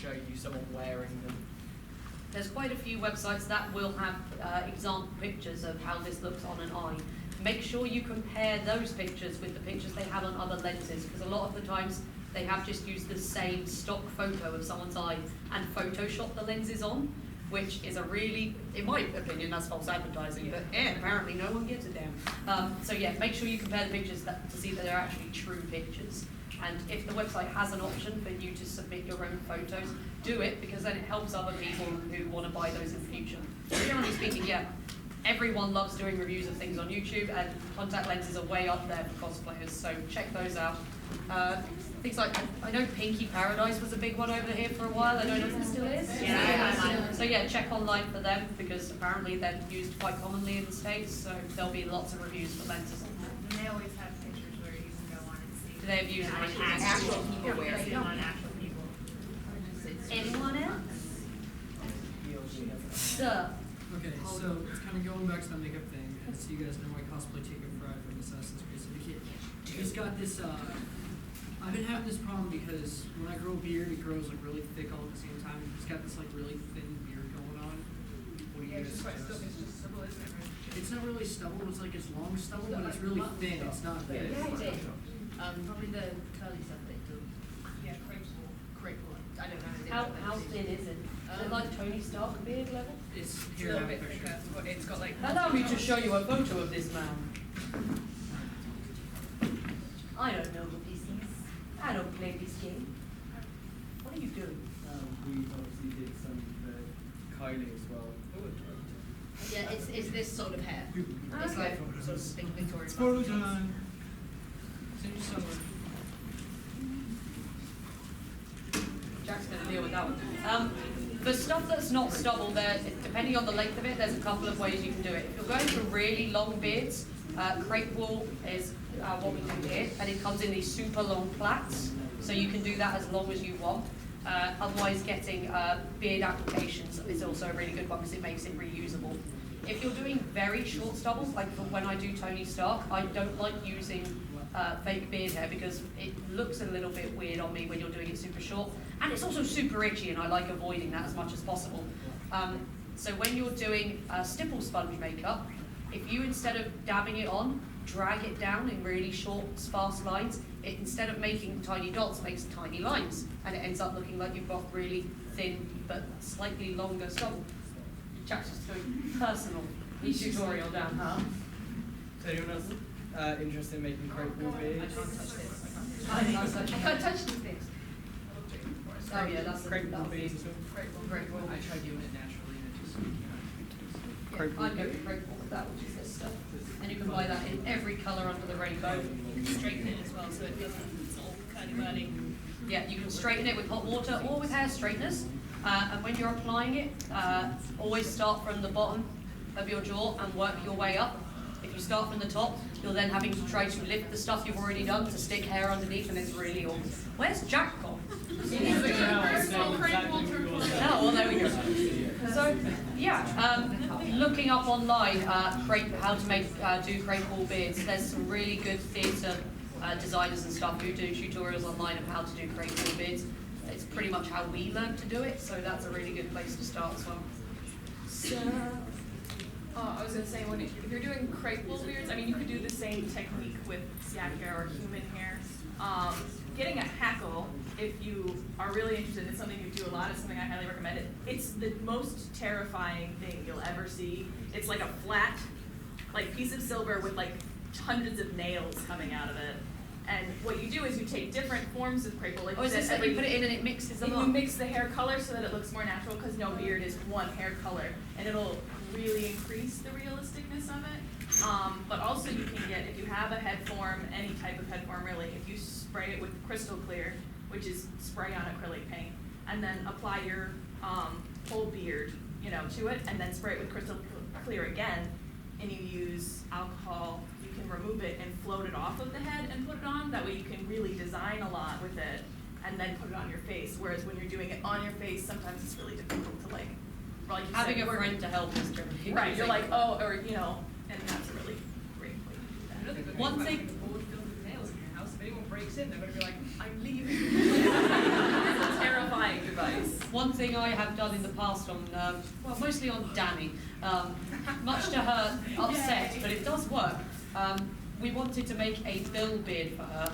show you someone wearing them. There's quite a few websites that will have example pictures of how this looks on an eye. Make sure you compare those pictures with the pictures they have on other lenses, because a lot of the times they have just used the same stock photo of someone's eye and photoshopped the lenses on, which is a really, in my opinion, that's false advertising, but apparently no one gives a damn. So yeah, make sure you compare the pictures to see that they're actually true pictures. And if the website has an option for you to submit your own photos, do it, because then it helps other people who want to buy those in the future. Generally speaking, yeah, everyone loves doing reviews of things on YouTube, and contact lenses are way up there for cosplayers, so check those out. Things like, I know Pinky Paradise was a big one over here for a while. I don't know if it still is. Yeah. So yeah, check online for them, because apparently they're used quite commonly in the States, so there'll be lots of reviews for lenses on there. And they always have pictures where you can go on and see. Do they have used actual people wearing it on actual people. Anyone else? Sir. Okay, so it's kind of going back to the makeup thing. So you guys know my cosplay ticket fried from Assassin's Creed Syndicate. He's got this, I've been having this problem because when I grow a beard, it grows like really thick all at the same time. He's got this like really thin beard going on. What do you guys suggest? It's just stubble, isn't it? It's not really stubble, it's like it's long stubble, but it's really thin. It's not big. Probably the curly stuff they do. Yeah, great one. I don't know. How thin is it? Is it like Tony Stark beard level? It's It's a here. little I have bit a picture. thicker, but it's got like. Allow me to show you a photo of this man. I don't know the PCs. I don't play this game. What are you doing? We obviously did some for Kylie as well. Yeah, it's this sort of hair. It's Okay. like sort of big Victorian. Photo time. Send you somewhere. Jack's going to deal with that one. The stuff that's not stubble, depending on the length of it, there's a couple of ways you can do it. If you're going for really long beards, crepe wool is what we do here, and it comes in these super long plaits, so you can do that as long as you want. Otherwise, getting beard applications is also a really good one because it makes it reusable. If you're doing very short stubbles, like for when I do Tony Stark, I don't like using fake beard hair because it looks a little bit weird on me when you're doing it super short, and it's also super itchy, and I like avoiding that as much as possible. So when you're doing stipple sponge makeup, if you, instead of dabbing it on, drag it down in really short, sparse lines, it, instead of making tiny dots, makes tiny lines, and it ends up looking like you've got really thin but slightly longer stubble. Jack's just doing personal tutorial down here. So anyone else interested in making crepe wool beards? I can't touch these things. Oh yeah, that's Crepe wool that'll be beads as well. great wool. I tried doing it naturally and it just Crepe wool I'd go with great wool with that, which is this stuff. And you can buy that in every colour under the rainbow. You can straighten it as well, so it doesn't, it's all curly-whirly. Yeah, you can straighten it with hot water or with hair straighteners. And when you're applying it, always start from the bottom of your jaw and work your way up. If you start from the top, you're then having to try to lift the stuff you've already done to stick hair underneath, and it's really awkward. Where's Jack gone? Oh, well, there we go. So, yeah, looking up online, how to make do crepe wool beards. There's some really good theatre designers and stuff who do tutorials online of how to do crepe wool beards. It's pretty much how we learned to do it, so that's a really good place to start as well. So, I was going to say, if you're doing crepe wool beards, I mean, you could do the same technique with yak hair or human hair. Getting a hackle, if you are really interested, it's something you do a lot, it's something I highly recommend it. It's the most terrifying thing you'll ever see. It's like a flat, piece of silver with hundreds of nails coming out of it. And what you do is you take different forms of crepe wool. Like is this that you put it in and it mixes them up? You mix the hair color so that it looks more natural, because no beard is one hair color, and it'll really increase the realisticness of it. But also you can get, if you have a head form, any type of head form really, if you spray it with crystal clear, which is spray on acrylic paint, and then apply your whole beard, to it, and then spray it with crystal clear again, and you use alcohol, you can remove it and float it off of the head and put it on. That way you can really design a lot with it and then put it on your face. Whereas when you're doing it on your face, sometimes it's really difficult to having a friend to help is tricky. Right, you're like, oh, or and that's a really great way to do that. One thing. Board filled with nails in your house. If anyone breaks in, they're going to be like, I'm leaving. It's a terrifying device. One thing I have done in the past on, well, mostly on Danny, much to her upset, but it does work. We wanted to make a bill beard for her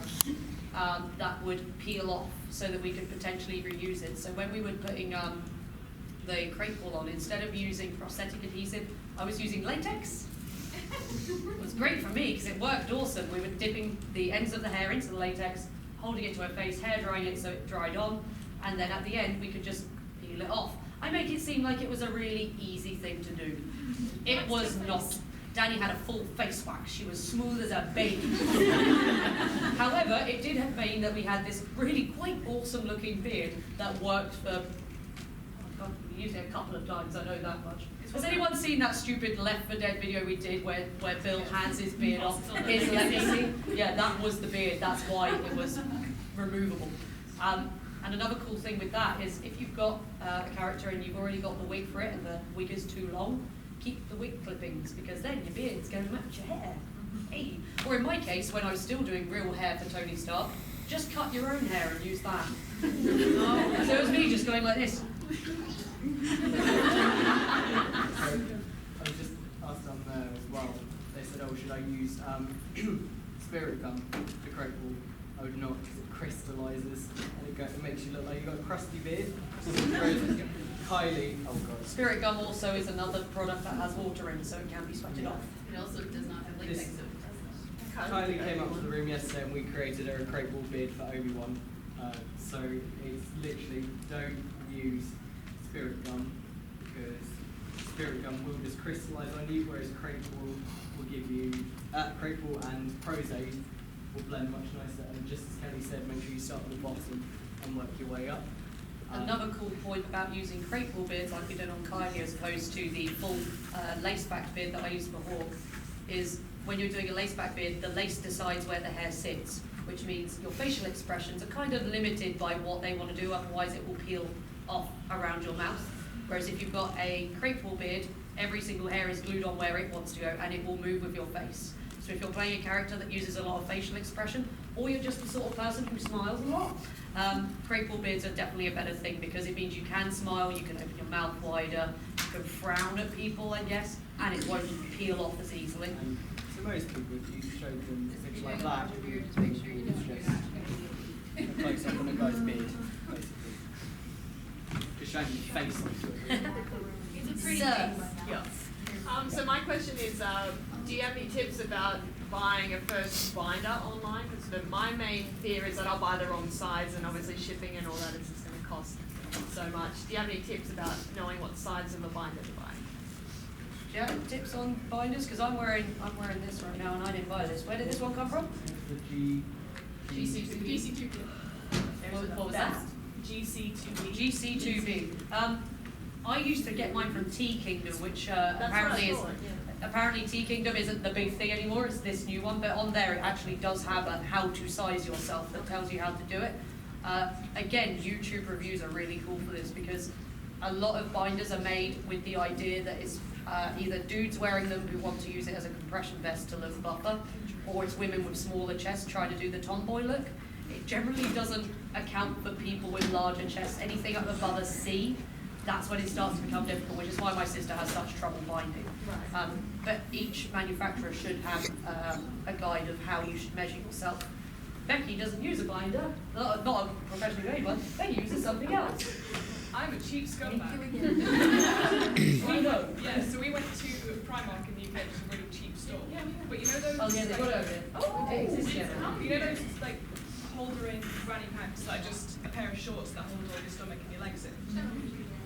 that would peel off so that we could potentially reuse it. So when we were putting the crepe wool on, instead of using prosthetic adhesive, I was using latex. It was great for me because it worked awesome. We were dipping the ends of the hair into the latex, holding it to her face, hair drying it so it dried on, and then at the end we could just peel it off. I make it seem like it was a really easy thing to do. It was not. Danny had a full face wax. She was smooth as a baby. However, it did mean that we had this really quite awesome looking beard that worked for, we used it a couple of times, I know that much. Has anyone seen that stupid Left 4 Dead video we did where Bill hands his beard off his legacy? Yeah, that was the beard. That's why it was removable. And another cool thing with that is if you've got a character and you've already got the wig for it and the wig is too long, keep the wig clippings because then your beard's going to match your hair. Hey. Or in my case, when I was still doing real hair for Tony Stark, just cut your own hair and use that. So it was me just going like this. I was just asked on there as well. They said, "Oh, should I use spirit gum to crepe wool?" I would not, because it crystallizes and it makes you look like you've got a crusty beard. Kylie, oh god. Spirit gum also is another product that has water in, so it can be sweated off. It also does not have latex, so it doesn't. Kylie came up to the room yesterday and we created her a crepe wool beard for Obi-Wan. So it's literally, don't use spirit gum because spirit gum will just crystallize on you, whereas crepe wool will give you, crepe wool and Prozac will blend much nicer. And just as Kelly said, make sure you start at the bottom and work your way up. Another cool point about using crepe wool beards like we did on Kylie as opposed to the full lace back beard that I used before is when you're doing a lace back beard, the lace decides where the hair sits, which means your facial expressions are kind of limited by what they want to do, otherwise it will peel off around your mouth. Whereas if you've got a crepe wool beard, every single hair is glued on where it wants to go and it will move with your face. So if you're playing a character that uses a lot of facial expression, or you're just the sort of person who smiles a lot, crepe wool beards are definitely a better thing because it means you can smile, you can open your mouth wider, you can frown at people, I guess, and it won't peel off as easily. And to most people, if you show them things like that, Just make sure you don't do that. close up on a guy's beard, basically. Just showing your face onto it. It's a pretty So- yeah. So my question is, do you have any tips about buying a first binder online? Because my main fear is that I'll buy the wrong size, and obviously shipping and all that is just going to cost so much. Do you have any tips about knowing what size of a binder to buy? Do you have tips on binders? Because I'm wearing this right now and I didn't buy this. Where did this one come from? The GC2B. What was that? GC2B. GC2B. I used to get mine from Tea Kingdom, which That's apparently what I is. thought, yeah. Apparently Tea Kingdom isn't the big thing anymore, it's this new one, but on there it actually does have a how to size yourself that tells you how to do it. Again, YouTube reviews are really cool for this because a lot of binders are made with the idea that it's either dudes wearing them who want to use it as a compression vest to look buffer, or it's women with smaller chests trying to do the tomboy look. It generally doesn't account for people with larger chests. Anything up above a C, that's when it starts to become difficult, which is why my sister has such trouble binding. Right. But each manufacturer should have a guide of how you should measure yourself. Becky doesn't use a binder, not a professionally made one. Becky uses something else. I'm a cheap scumbag. We know. Yeah, so we went to Primark in the UK, which is a really cheap store. But you know those? Oh yeah, they've got it over there. Oh, it exists, yeah. You know those like holder-in granny pants that are just a pair of shorts that hold all your stomach and your legs in?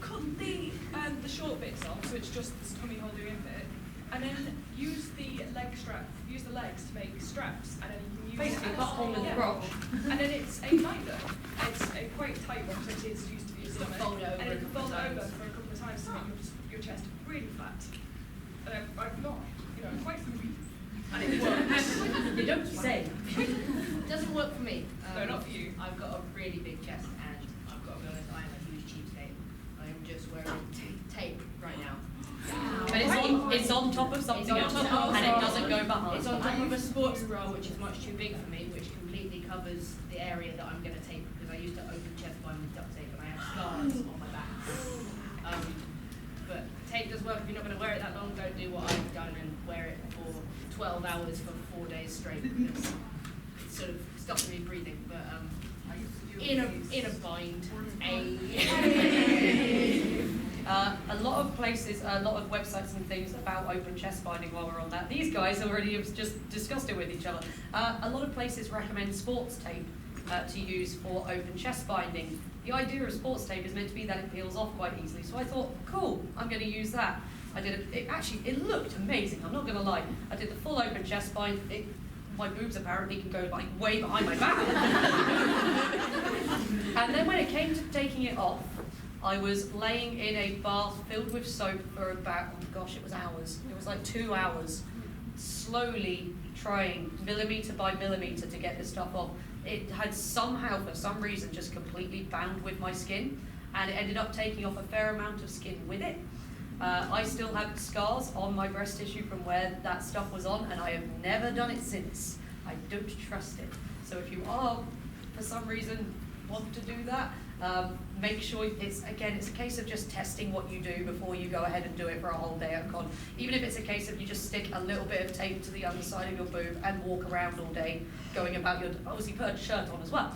Cut the short bits off, so it's just this tummy holder in bit, and then use the legs to make straps, and then you can use Basically, it cut hole in the crotch. And then it's a binder. It's a quite tight one, so it's used to be your stomach. Fold over and it a can couple fold of times. over for a couple of times to make your chest really flat. And I've not, quite familiar. And it works. You don't say. Doesn't work for me. No, not for you. I've got a really big chest, and I've got to be honest, I am a huge cheapskate. I'm just wearing tape right now. But it's on top of something else, and it doesn't go behind. It's on top of a sports bra, which is much too big for me, which completely covers the area that I'm going to tape, because I used to open chest binding with duct tape, and I have scars on my back A lot of places, a lot of websites and things about open chest binding while we're on that. These guys already have just discussed it with each other. A lot of places recommend sports tape to use for open chest binding. The idea of sports tape is meant to be that it peels off quite easily. So I thought, cool, I'm going to use that. I did it. It looked amazing. I'm not going to lie. I did the full open chest bind. My boobs apparently can go like way behind my back. And then when it came to taking it off, I was laying in a bath filled with soap for about, oh gosh, it was hours. It was like 2 hours, slowly trying millimetre by millimetre to get this stuff off. It had somehow, for some reason, just completely bound with my skin, and it ended up taking off a fair amount of skin with it. I still have scars on my breast tissue from where that stuff was on, and I have never done it since. I don't trust it. So if you are, for some reason, want to do that, make sure it's a case of just testing what you do before you go ahead and do it for a whole day at con. Even if it's a case of you just stick a little bit of tape to the underside of your boob and walk around all day going about your, obviously put a shirt on as well.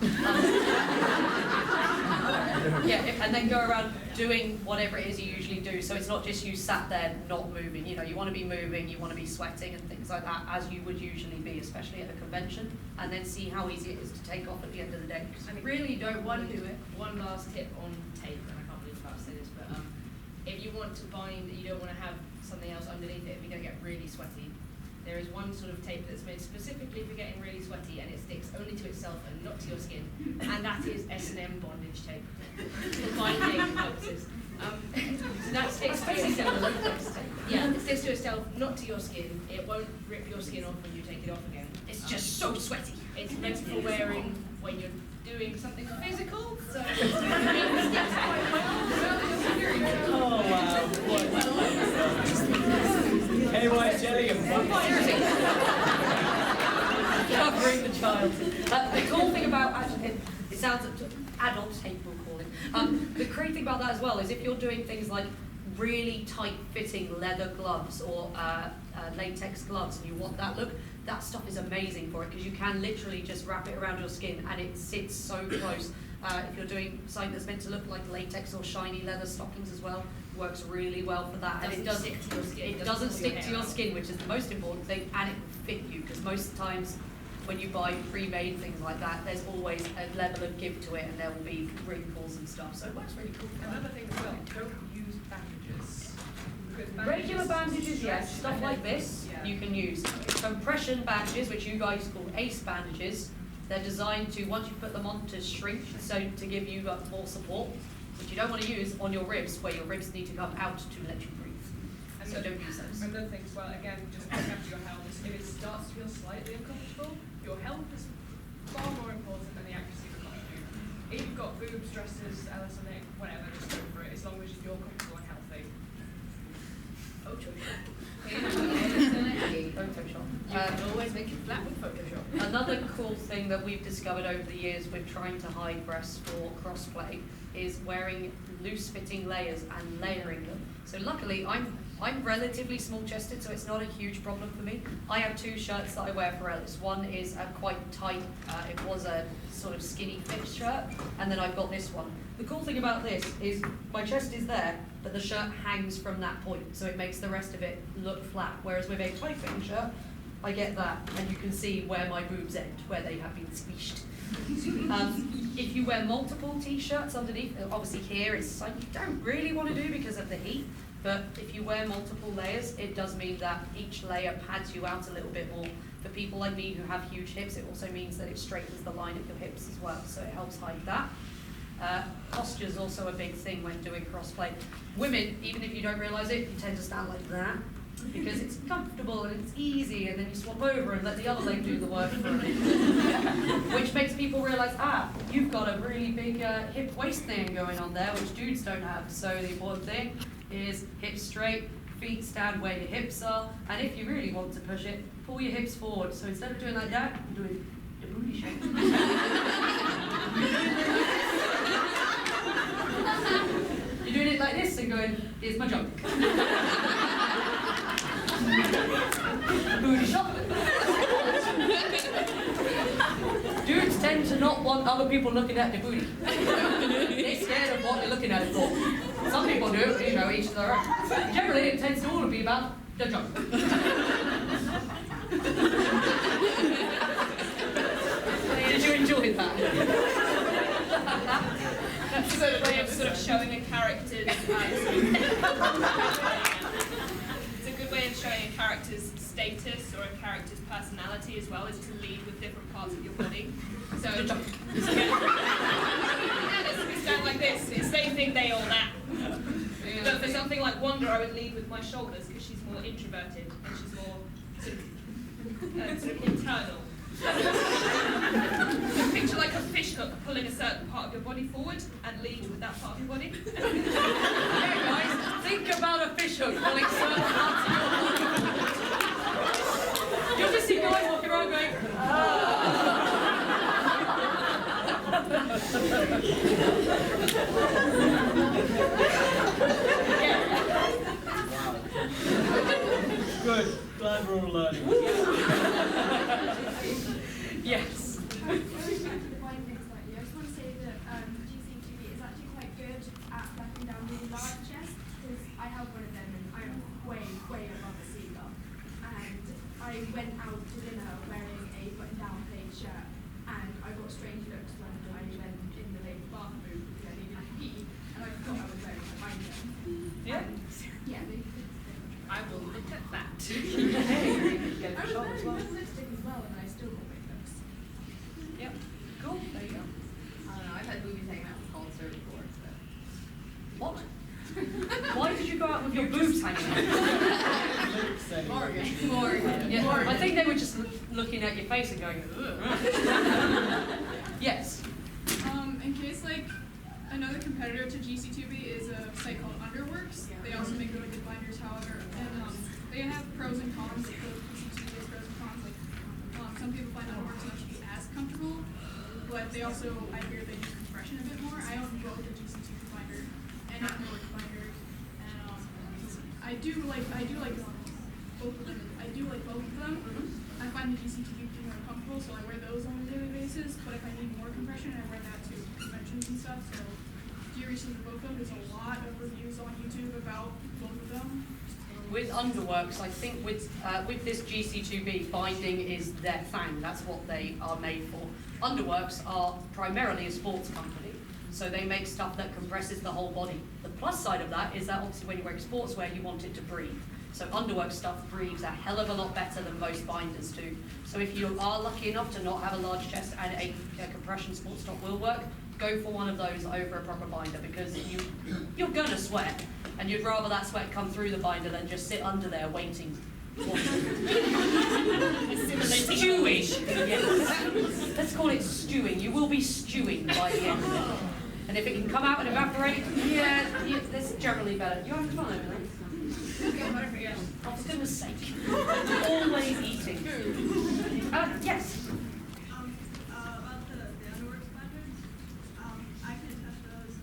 And then go around doing whatever it is you usually do. So it's not just you sat there not moving. You know, you want to be moving, you want to be sweating and things like that, as you would usually be, especially at a convention, and then see how easy it is to take off at the end of the day. And really don't want to do it. One last tip on tape, and I can't believe I'm about to say this, but if you want to bind, you don't want to have something else underneath it if you're going to get really sweaty. There is one sort of tape that's made specifically for getting really sweaty, and it sticks only to itself and not to your skin, and that is S&M bondage tape for binding purposes. So that sticks to itself. Yeah, it sticks to itself, not to your skin. It won't rip your skin off when you take it off again. It's just so sweaty. It's meant for wearing when you're doing something physical, so Oh wow. KY jelly and Covering the child. The cool thing about, actually, it sounds adult tape, we'll call it. The great thing about that as well is if you're doing things like really tight-fitting leather gloves or latex gloves and you want that look, that stuff is amazing for it because you can literally just wrap it around your skin and it sits so close. If you're doing something that's meant to look like latex or shiny leather stockings as well, works really well for that. And it doesn't stick to your skin. It doesn't stick to your skin, which is the most important thing, and it will fit you because most times when you buy pre-made things like that, there's always a level of give to it and there will be wrinkles and stuff, so it works really cool. Another thing as well, don't use bandages. Because Regular bandages, yes, stuff like this Yeah. you can use. Compression bandages, which you guys call ACE bandages, they're designed to, once you put them on, to shrink, so to give you more support, which you don't want to use on your ribs, where your ribs need to come out to let you breathe. And So don't use those. Another thing as well, again, just look after your health. If it starts to feel slightly uncomfortable, your health is far more important than the accuracy of the costume. If you've got boobs, dresses, Ellison, whatever, just go for it, as long as you're comfortable and healthy. Photoshop. You can always make it flat with Photoshop. Another cool thing that we've discovered over the years with trying to hide breasts for crossplay is wearing loose-fitting layers and layering them. So luckily, I'm relatively small-chested, so it's not a huge problem for me. I have two shirts that I wear for Ellis. One is a quite tight, it was a sort of skinny fit shirt, and then I've got this one. The cool thing about this is my chest is there, but the shirt hangs from that point, so it makes the rest of it look flat. Whereas with a tight-fitting shirt, I get that, and you can see where my boobs end, where they have been squished. If you wear multiple t-shirts underneath, obviously here it's something you don't really want to do because of the heat, but if you wear multiple layers, it does mean that each layer pads you out a little bit more. For people like me who have huge hips, it also means that it straightens the line of your hips as well, so it helps hide that. Posture is also a big thing when doing crossplay. Women, even if you don't realise it, you tend to stand like that because it's comfortable and it's easy, and then you swap over and let the other leg do the work for you. Which makes people realise, you've got a really big hip waist thing going on there, which dudes don't have. So the important thing is hips straight, feet stand where your hips are, and if you really want to push it, pull your hips forward. So instead of doing like that, you're doing the booty shape. You're doing it like this and going, here's my junk. Booty shot. Dudes tend tend to not want other people looking at their booty. They're scared of what they're looking at it for. Some people do, you know, each to their own. Generally, it tends to all be about the junk. Did you enjoy that? That's a good way of sort of showing a character's. It's a good way of showing a character's status or a character's personality as well, is to lead with different parts of your body. So it's kind of like this. It's they think they all that. But for something like Wanda, I would lead with my shoulders because she's more introverted and she's more sort of internal. So picture like a fish hook pulling a certain part of your body forward and lead with that part of your body. Yeah, guys, think about a fish hook pulling certain parts of your body. You'll just see guys walking around going, Good. Glad we're all learning. yes. Going back to the binding slightly, I just want to say that GC2B is actually quite good at backing down really large chests, because I have one of them and I'm way, way above a seagull. And I went out to dinner wearing a button-down plaid shirt, and I got strange looks when I went in the ladies' bathroom because I needed to pee, and I thought I was wearing my binder. Yeah. Yeah, I will look at that. I was wearing lipstick as well, and I still got weird looks. Yep. Cool. There you go. I don't know, I've had boobies hanging out with cold surf before, so. What? Why did you go out with your boobs hanging out? Morgan. Yeah, I think they were just looking at your face and going, ugh. Yes. In case like another competitor to GC2B is a site called Underworks. They also make really good binders, however, and they have pros and cons. Like GC2B has pros and cons. Like some people find Underworks not to be as comfortable, but they also, I hear, they use compression a bit more. I own both a GC2B binder and an Underworks binder, and I do like both of them. I find the GC2B more comfortable, so I wear those on a daily basis. But if I need more compression, I wear that to conventions and stuff. So do research both of them. There's a lot of reviews on YouTube about both of them. With Underworks, I think with this GC2B, binding is their thing. That's what they are made for. Underworks are primarily a sports company, so they make stuff that compresses the whole body. The plus side of that is that obviously when you're wearing sportswear, you want it to breathe. So Underworks stuff breathes a hell of a lot better than most binders do. So if you are lucky enough to not have a large chest and a compression sports top will work, go for one of those over a proper binder, because you're gonna sweat, and you'd rather that sweat come through the binder than just sit under there waiting. Stewing. Yes. Let's call it stewing. You will be stewing by the end of it. And if it can come out and evaporate, yeah, that's generally better. You're having fun over there? For goodness sake. Always eating. Yes. About the Underworks binders, I can attest those.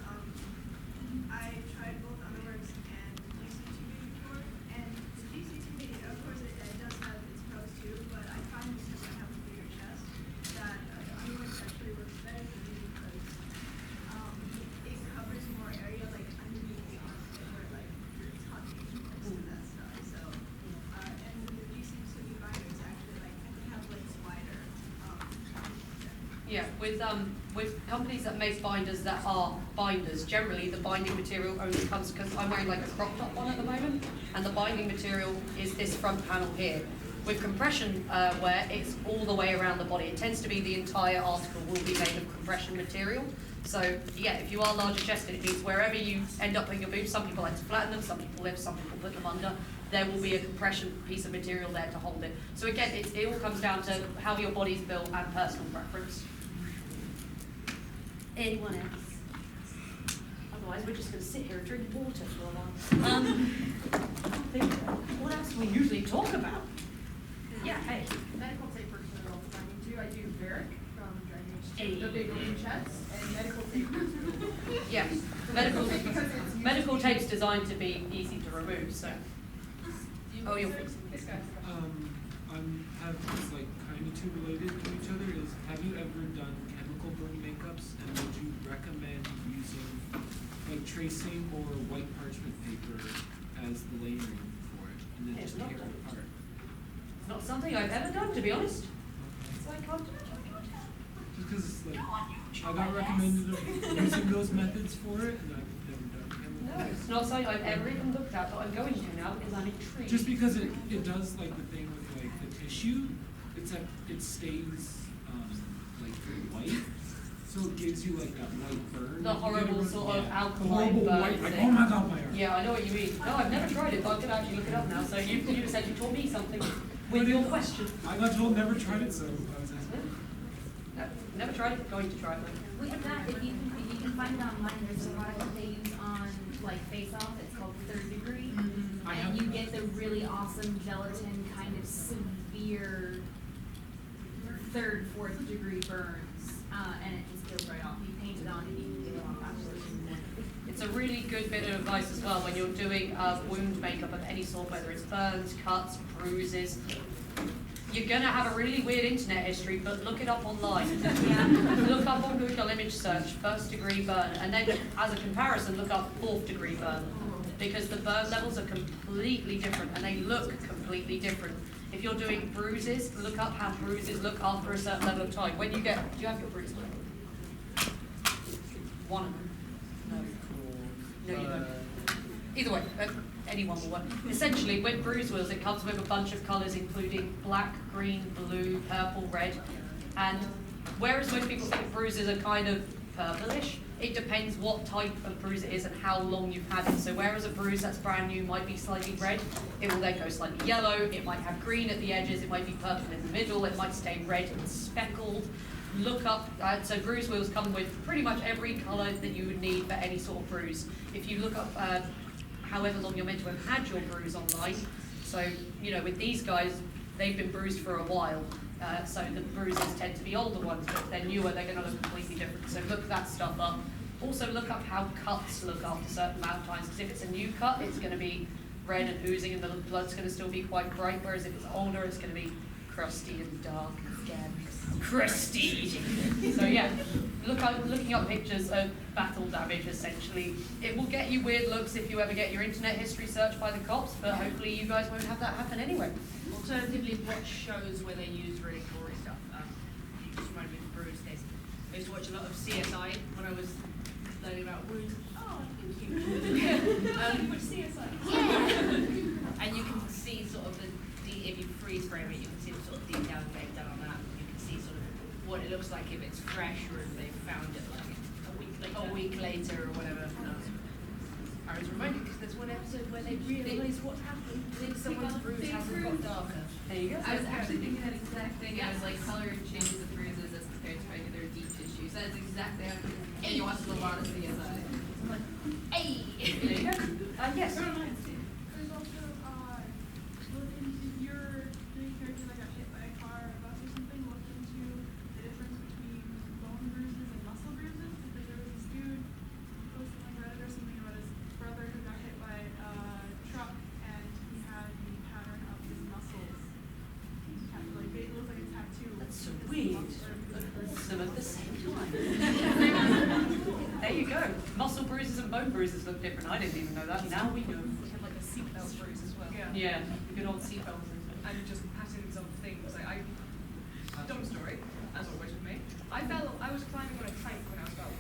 I tried both Underworks and GC2B before, and the GC2B, of course, it does have its pros too, but I find because I have a bigger chest that Underworks actually works better for me because it covers more area, like underneath the arm, where like you're touching most of that stuff. So, and the GC2B binders actually like have like wider. Yeah, with companies that make binders that are binders, generally the binding material only comes, because I'm wearing like a crop top one at the moment, and the binding material is this front panel here. With compression wear, it's all the way around the body. It tends to be the entire article will be made of compression material. So yeah, if you are larger chested, it means wherever you end up putting your boobs, some people like to flatten them, some people lift, some people put them under, there will be a compression piece of material there to hold it. So again, it all comes down to how your body's built and personal preference. Anyone else? Otherwise, we're just going to sit here and drink water for a while. What else do we usually talk about? Yeah, hey. Medical tape works really well for binding too. I do Varric from Dragon Age 2, Hey. the big open chest, and medical tape works really well. Yeah, medical tape's designed to be easy to remove, so. Oh, you're This guy. Have this like kind of two related to each other. Is have you ever done typical burn makeups, and would you recommend using like tracing or white parchment paper as the layering for it, and then It's just not tear it done. apart? It's not something I've ever done, to be honest. So I can't. Just because like I got recommended of using those methods for it, and I've never done them. No, it's not something I've ever even looked at, but I'm going to now because I'm intrigued. Just because it does like the thing with like the tissue, it's like it stays like white, so it gives you like that white burn. The that you get horrible around- sort of yeah. alkaline horrible burn white, like thing. oh my god, my arm. Yeah, I know what you mean. No, I've never tried it, but I'm going to actually look it up now. So you essentially taught me something with your question. I got told never tried it, so I was asking. No, never tried it, going to try it. With that, if you can find it online, there's a product that they use on like Face Off. It's called Third Degree, I and have you that. get the really awesome gelatin kind of severe third, fourth degree burns, and it just peels right off. You paint it on, and you can peel it off afterwards. It's a really good bit of advice as well when you're doing wound makeup of any sort, whether it's burns, cuts, bruises. You're going to have a really weird internet history, but look it up online. Look up on Google image search, first degree burn, and then as a comparison, look up fourth degree burn. Because the burn levels are completely different, and they look completely different. If you're doing bruises, look up how bruises look after a certain level of time. When you get, do you have your bruise? One of them. No, you don't. Either way, anyone will work. Essentially, with bruise wheels, it comes with a bunch of colours, including black, green, blue, purple, red. And whereas most people think bruises are kind of purplish, it depends what type of bruise it is and how long you've had it. So whereas a bruise that's brand new might be slightly red, it will then go slightly yellow, it might have green at the edges, it might be purple in the middle, it might stay red and speckled. Look up, so bruise wheels come with pretty much every colour that you would need for any sort of bruise. If you look up however long you're meant to have had your bruise online, so, you know, with these guys, they've been bruised for a while, so the bruises tend to be older ones, but if they're newer, they're going to look completely different. So look that stuff up. Also look up how cuts look after a certain amount of times, because if it's a new cut, it's going to be red and oozing and the blood's going to still be quite bright, whereas if it's older, it's going to be crusty and dark again. Crusty! So yeah, looking up pictures of battle damage, essentially. It will get you weird looks if you ever get your internet history searched by the cops, but hopefully you guys won't have that happen anyway. Alternatively, watch shows where they use really gory stuff. You just reminded me of Bruce case. I used to watch a lot of CSI when I was learning about wounds. Oh, thank you. Which CSI? And you can see sort of if you freeze frame it, you can see the sort of detail they've done on that. You can see sort of what it looks like if it's fresh or if they found it like a week later or whatever. I was reminded because there's one episode where they realise what happened. Someone's bruise hasn't got darker. There you go. I was actually thinking that exact thing. I was like, color changes the bruises as compared to regular deep tissue. So that's exactly how it is. And you watch a lot of CSI. I'm like, hey! There you go. Yes. There's also, if you're doing characters that got hit by a car or a bus or something, look into the difference between bone bruises and muscle bruises. Because there was this dude posting on Reddit or something about his brother who got hit by a truck and he had the pattern of his muscles. Like, it looks like a tattoo. That's so His weird. muscles are- Some at the same time. There you go. Muscle bruises and bone bruises look different. I didn't even know that. Now we know. We had like a seatbelt bruise as well. Yeah, good old seatbelt. And just patterns of things. Like dumb story, as always with me. I was climbing on a tank when I was about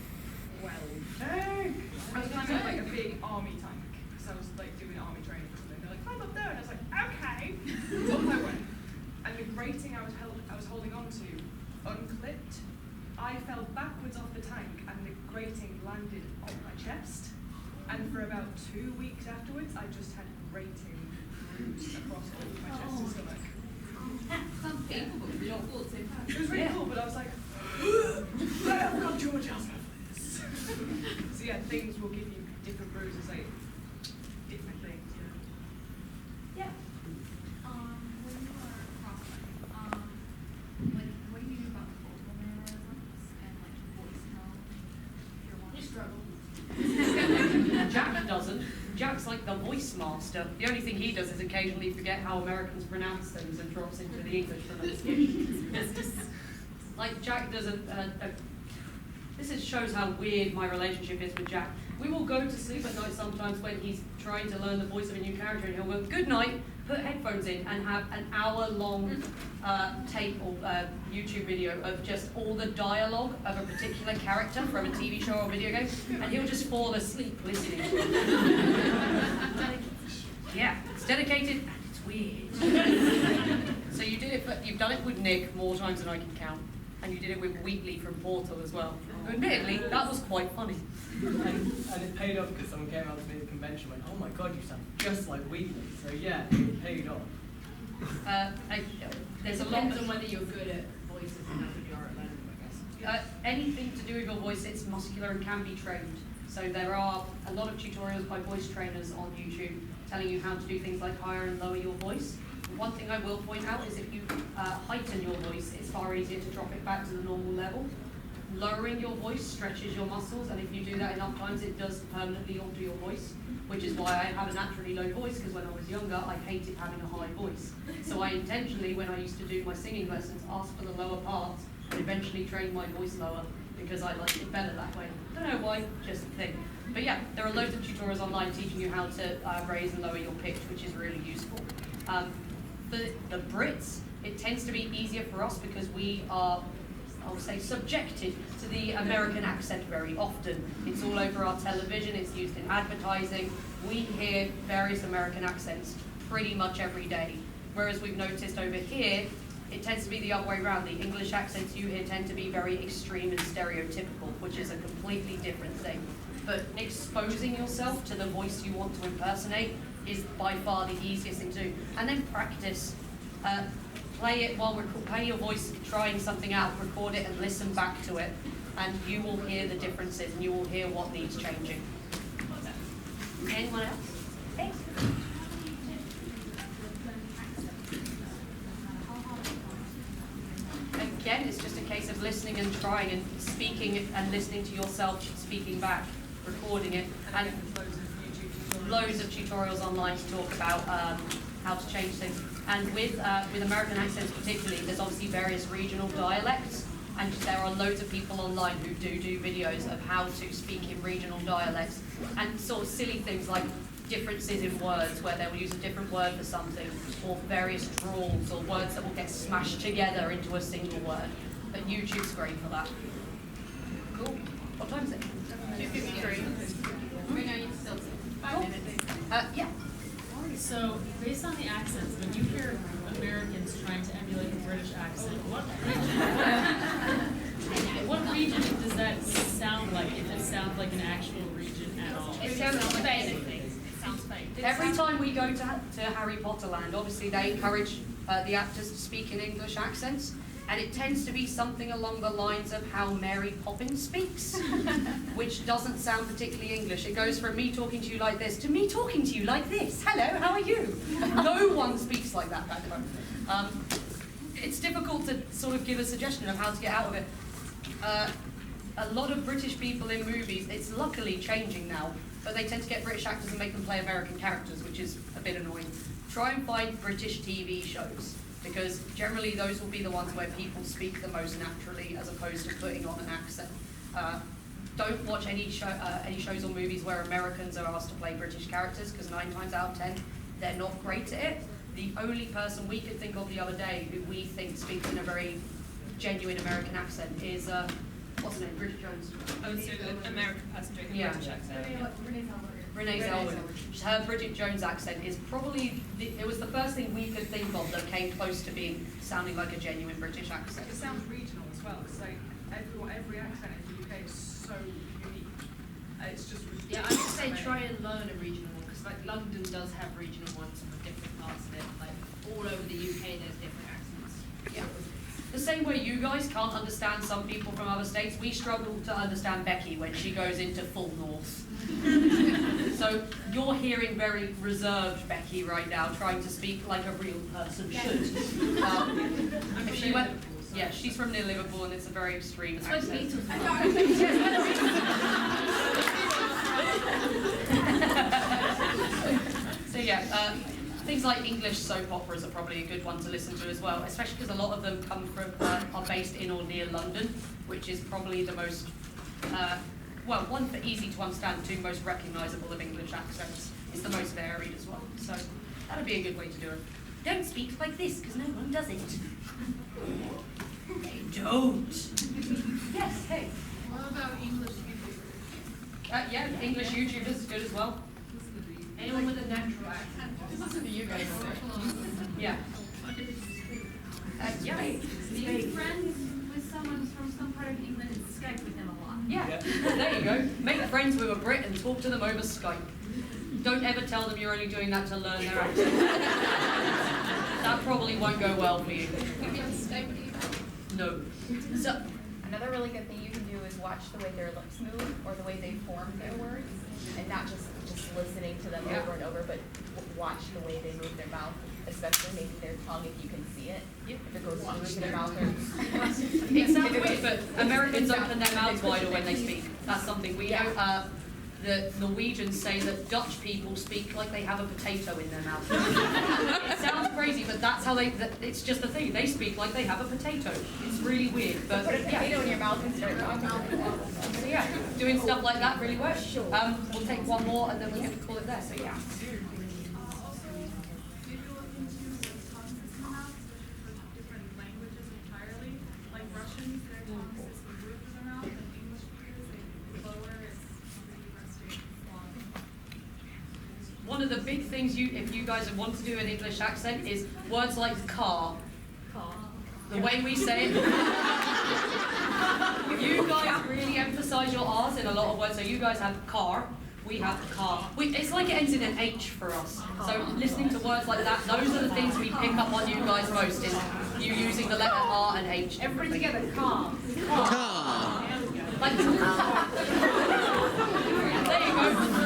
12. Tank! I was climbing on like a big army tank because I was like doing army training or something. They're like, climb up there, and I was like, okay. Up I went, and the grating I was holding on to unclipped. I fell backwards off the tank, and the grating landed on my chest. And for about 2 weeks afterwards, I just had grating bruise across all of my chest and stomach. Sounds painful, but real cool at the same time. It was really cool, but I was like, I've got too much else for this. So yeah, things will give you different bruises, like different things. Yeah. When you are crossfire, like, what do you do about multiple mannerisms and like voice tone? If you're watching. You struggle. Jack doesn't. Jack's like the voice master. The only thing he does is occasionally forget how Americans pronounce things and drops into the English pronunciation. Like Jack does a shows how weird my relationship is with Jack. We will go to sleep at night sometimes when he's trying to learn the voice of a new character, and he'll go, good night, put headphones in, and have an hour-long tape or YouTube video of just all the dialogue of a particular character from a TV show or video game, and he'll just fall asleep listening. Yeah, it's dedicated and it's weird. So you've done it with Nick more times than I can count, and you did it with Wheatley from Portal as well. Admittedly, that was quite funny. And it paid off because someone came up to me at the convention and went, oh my god, you sound just like Wheatley. So yeah, it paid off. There's a lot Depends of, on whether you're good at voices and how good you are at learning them, I guess. anything to do with your voice, it's muscular and can be trained. So there are a lot of tutorials by voice trainers on YouTube telling you how to do things like higher and lower your voice. One thing I will point out is if you heighten your voice, it's far easier to drop it back to the normal level. Lowering your voice stretches your muscles, and if you do that enough times, it does permanently alter your voice, which is why I have a naturally low voice, because when I was younger, I hated having a high voice. So I intentionally, when I used to do my singing lessons, asked for the lower parts, and eventually trained my voice lower, because I liked it better that way. Don't know why, just a thing. But yeah, there are loads of tutorials online teaching you how to raise and lower your pitch, which is really useful. For the Brits, it tends to be easier for us because we are, I'll say, subjected to the American accent very often. It's all over our television, it's used in advertising. We hear various American accents pretty much every day. Whereas we've noticed over here, it tends to be the other way around. The English accents you hear tend to be very extreme and stereotypical, which is a completely different thing. But exposing yourself to the voice you want to impersonate is by far the easiest thing to do. And then practice. Play it while play your voice trying something out, record it and listen back to it, and you will hear the differences and you will hear what needs changing. Anyone else? Hey. Again, it's just a case of listening and trying and speaking and listening to yourself speaking back, recording it, and loads of tutorials online to talk about how to change things. And with American accents particularly, there's obviously various regional dialects, and there are loads of people online who do videos of how to speak in regional dialects, and sort of silly things like differences in words, where they'll use a different word for something, or various drawls, or words that will get smashed together into a single word. But YouTube's great for that. Cool. What time is it? 2:53. Right now you still 5 minutes. Yeah. So, based on the accents, when you hear Americans trying to emulate a British accent, what region does that sound like, if it sounds like an actual region at all? It sounds fake. Every time we go to Harry Potter Land, obviously they encourage the actors to speak in English accents, and it tends to be something along the lines of how Mary Poppins speaks, which doesn't sound particularly English. It goes from me talking to you like this to me talking to you like this. Hello, how are you? No one speaks like that back home. It's difficult to sort of give a suggestion of how to get out of it. A lot of British people in movies, it's luckily changing now, but they tend to get British actors and make them play American characters, which is a bit annoying. Try and find British TV shows, because generally those will be the ones where people speak the most naturally as opposed to putting on an accent. Don't watch any shows or movies where Americans are asked to play British characters, because 9 times out of 10, they're not great at it. The only person we could think of the other day who we think speaks in a very genuine American accent is, what's her name, Bridget Jones? I would say the American person doing a British accent. Renee Zellweger. Her Bridget Jones accent is probably, it was the first thing we could think of that came close to sounding like a genuine British accent. It sounds regional as well, because like every accent in the UK is so unique. It's just ridiculous. Yeah, I would say try and learn a regional one, because like London does have regional ones from different parts of it. Like all over the UK, there's different accents. Yeah. The same way you guys can't understand some people from other states, we struggle to understand Becky when she goes into full Norse. So you're hearing very reserved Becky right now, trying to speak like a real person should. If she went, yeah, she's from near Liverpool and it's a very extreme accent. So yeah, things like English soap operas are probably a good one to listen to as well, especially because a lot of them come from, are based in or near London, which is probably the most Well, one, for easy to understand, two, most recognisable of English accents. It's the most varied as well. So that'd be a good way to do it. Don't speak like this, because no one does it. They don't. Yes, hey. What about English YouTubers? Yeah, English YouTubers is good as well. Anyone with a natural accent. Listen to you guys. Yeah. Yeah. Being friends with someone from some part of England and Skype with them a lot. Yeah, there you go. Make friends with a Brit and talk to them over Skype. Don't ever tell them you're only doing that to learn their accent. That probably won't go well for you. No. So, Another really good thing you can do is watch the way their lips move or the way they form their words, and not just listening to them over and over, but watch the way they move their mouth, especially maybe their tongue if you can see it. If it goes through their mouth or it sounds weird, but Americans open their mouths wider when they speak. That's something we know. The Norwegians say that Dutch people speak like they have a potato in their mouth. It sounds crazy, but that's how it's just a thing. They speak like they have a potato. It's really weird, but put a potato in your mouth and start talking. So yeah, doing stuff like that really works. We'll take one more and then we have to call it there. So yeah. Also, maybe look into like tongue system maps, especially for different languages entirely. Like Russians, their tongue system moves in their mouth, and English speakers, they lower, it's really resting long. One of the big things if you guys want to do an English accent is words like car. The way we say it. You guys really emphasize your R's in a lot of words. So you guys have car, we have car. It's like it ends in an H for us. So listening to words like that, those are the things we pick up on you guys most, is you using the letter R and H. Everybody together, car. Like, there you go.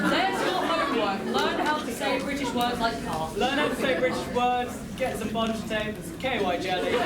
There's your homework. Learn how to say British words like car. Learn how to say British words, get some bunch tape, and some KY jelly.